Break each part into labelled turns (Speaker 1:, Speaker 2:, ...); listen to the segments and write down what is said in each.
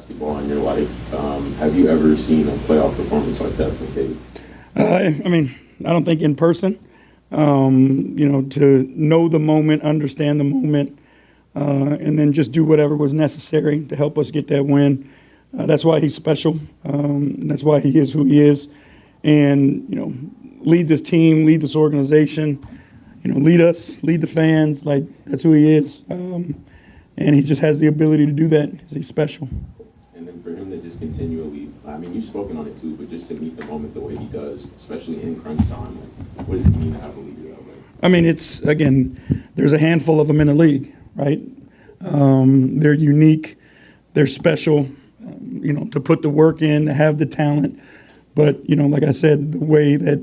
Speaker 1: basketball in your life. Have you ever seen a playoff performance like that from Cade?
Speaker 2: I mean, I don't think in person. To know the moment, understand the moment, and then just do whatever was necessary to help us get that win. That's why he's special. That's why he is who he is. And, lead this team, lead this organization, lead us, lead the fans. Like, that's who he is. And he just has the ability to do that. He's special.
Speaker 1: And then for him to just continually, I mean, you've spoken on it too, but just to meet the moment the way he does, especially in crunch time, like, what does it mean to have a leader that way?
Speaker 2: I mean, it's, again, there's a handful of them in the league, right? They're unique. They're special, to put the work in, to have the talent. But, like I said, the way that,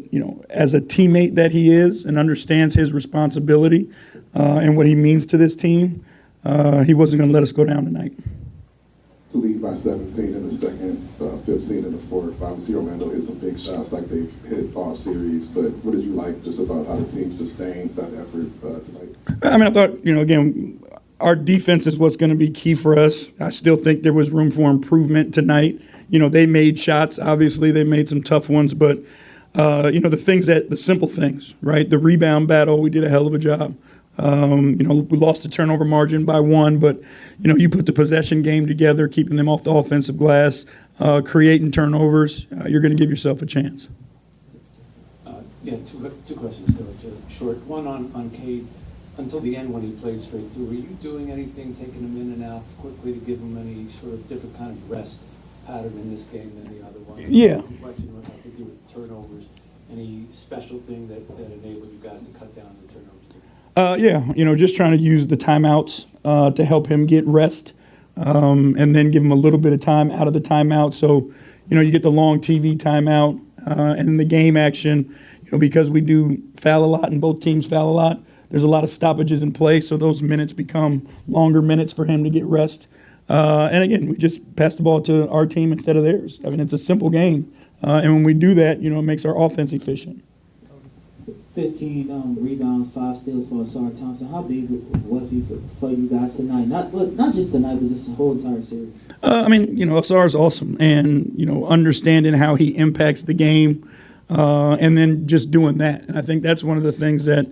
Speaker 2: as a teammate that he is and understands his responsibility and what he means to this team, he wasn't going to let us go down tonight.
Speaker 3: To lead by 17 in the second, 15 in the fourth. Obviously, Orlando hit some big shots like they've hit all series. But what did you like just about how the team sustained that effort tonight?
Speaker 2: I mean, I thought, again, our defense is what's going to be key for us. I still think there was room for improvement tonight. They made shots. Obviously, they made some tough ones. But, the simple things, right? The rebound battle, we did a hell of a job. We lost the turnover margin by 1, but, you put the possession game together, keeping them off the offensive glass, creating turnovers, you're going to give yourself a chance.
Speaker 4: Two questions, Coach. Short. One on Cade. Until the end when he played straight through, were you doing anything, taking him in and out quickly to give him any sort of different kind of rest pattern in this game than the other one?
Speaker 2: Yeah.
Speaker 4: The question would have to do with turnovers. Any special thing that enabled you guys to cut down the turnovers?
Speaker 2: Just trying to use the timeouts to help him get rest and then give him a little bit of time out of the timeout. So, you get the long TV timeout and the game action, because we do foul a lot and both teams foul a lot. There's a lot of stoppages in play, so those minutes become longer minutes for him to get rest. And again, we just pass the ball to our team instead of theirs. I mean, it's a simple game. And when we do that, it makes our offense efficient.
Speaker 5: 15 rebounds, 5 steals for Asar Thompson. How big was he for you guys tonight? Not just tonight, but just the whole entire series.
Speaker 2: Asar is awesome. And, understanding how he impacts the game and then just doing that. And I think that's one of the things that,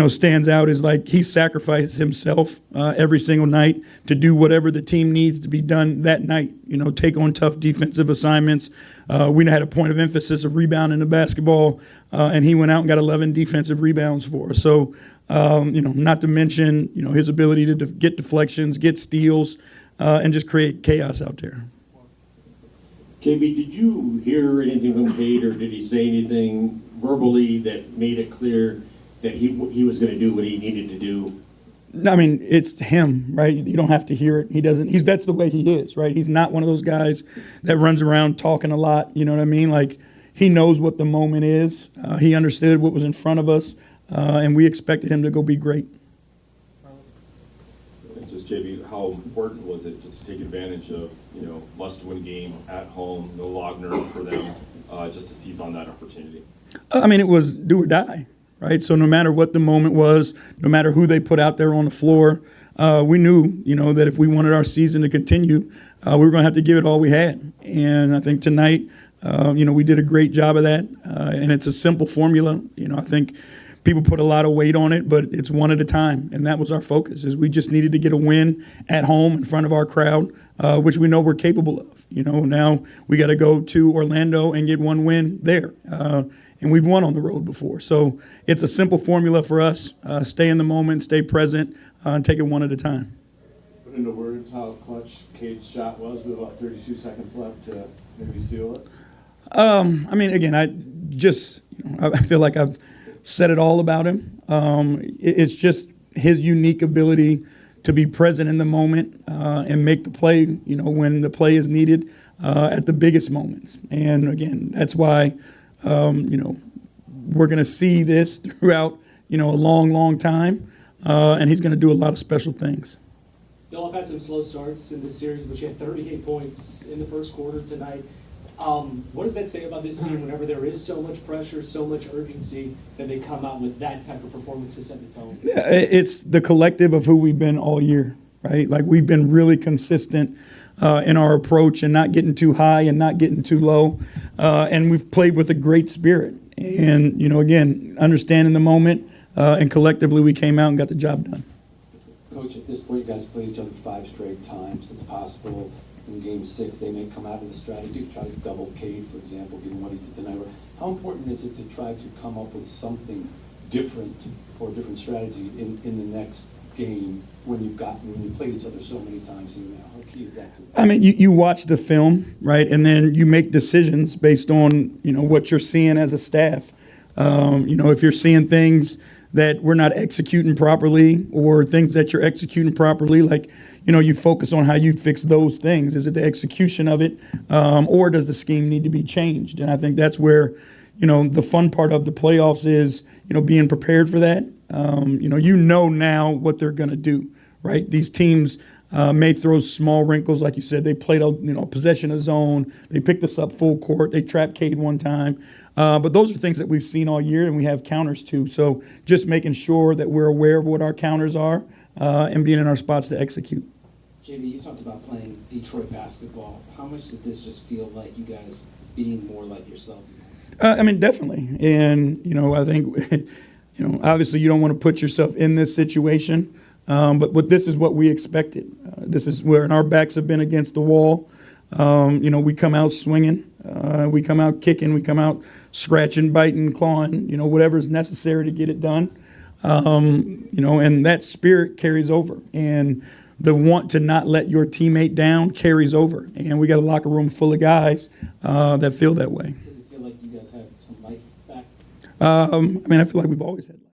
Speaker 2: stands out is like he sacrifices himself every single night to do whatever the team needs to be done that night. Take on tough defensive assignments. We had a point of emphasis of rebounding the basketball, and he went out and got 11 defensive rebounds for us. So, not to mention, his ability to get deflections, get steals, and just create chaos out there.
Speaker 6: KB, did you hear anything from Cade, or did he say anything verbally that made it clear that he was going to do what he needed to do?
Speaker 2: I mean, it's him, right? You don't have to hear it. He doesn't. That's the way he is, right? He's not one of those guys that runs around talking a lot. You know what I mean? Like, he knows what the moment is. He understood what was in front of us, and we expected him to go be great.
Speaker 7: Just JB, how important was it just to take advantage of must-win game at home, no Wagner for them, just to seize on that opportunity?
Speaker 2: It was do or die. Right, so no matter what the moment was, no matter who they put out there on the floor, we knew, that if we wanted our season to continue, we were going to have to give it all we had. And I think tonight, we did a great job of that. And it's a simple formula. I think people put a lot of weight on it, but it's one at a time. And that was our focus, is we just needed to get a win at home in front of our crowd, which we know we're capable of. Now we got to go to Orlando and get one win there. And we've won on the road before. So it's a simple formula for us. Stay in the moment, stay present, and take it one at a time.
Speaker 8: Put into words how clutch Cade's shot was with about 32 seconds left to maybe seal it?
Speaker 2: Again, I feel like I've said it all about him. It's just his unique ability to be present in the moment and make the play, when the play is needed at the biggest moments. And again, that's why we're going to see this throughout, a long, long time, and he's going to do a lot of special things.
Speaker 9: Y'all have had some slow starts in this series, but you had 38 points in the first quarter tonight. What does that say about this team whenever there is so much pressure, so much urgency, that they come out with that type of performance to set the tone?
Speaker 2: Yeah, it's the collective of who we've been all year, right? Like, we've been really consistent in our approach and not getting too high and not getting too low. And we've played with a great spirit. And, again, understanding the moment, and collectively we came out and got the job done.
Speaker 4: Coach, at this point, you guys played each other 5 straight times. It's possible in Game 6 they may come out of the strategy, try to double Cade, for example, given what he did tonight. How important is it to try to come up with something different or a different strategy in the next game when you played each other so many times here now? How key is that to it?
Speaker 2: I mean, you watch the film, right, and then you make decisions based on, what you're seeing as a staff. If you're seeing things that we're not executing properly or things that you're executing properly, like, you focus on how you fix those things. Is it the execution of it, or does the scheme need to be changed? And I think that's where, the fun part of the playoffs is, being prepared for that. Now what they're going to do, right? These teams may throw small wrinkles, like you said. They played possession of zone. They picked us up full court. They trapped Cade one time. But those are things that we've seen all year, and we have counters to. So just making sure that we're aware of what our counters are and being in our spots to execute.
Speaker 10: JB, you talked about playing Detroit basketball. How much did this just feel like you guys being more like yourselves?
Speaker 2: Definitely. And, I think, obviously you don't want to put yourself in this situation. But this is what we expected. This is where our backs have been against the wall. We come out swinging. We come out kicking. We come out scratching, biting, clawing, whatever is necessary to get it done. And that spirit carries over. And the want to not let your teammate down carries over. And we got a locker room full of guys that feel that way.
Speaker 10: Does it feel like you guys have some life back?
Speaker 2: I feel like we've always had life.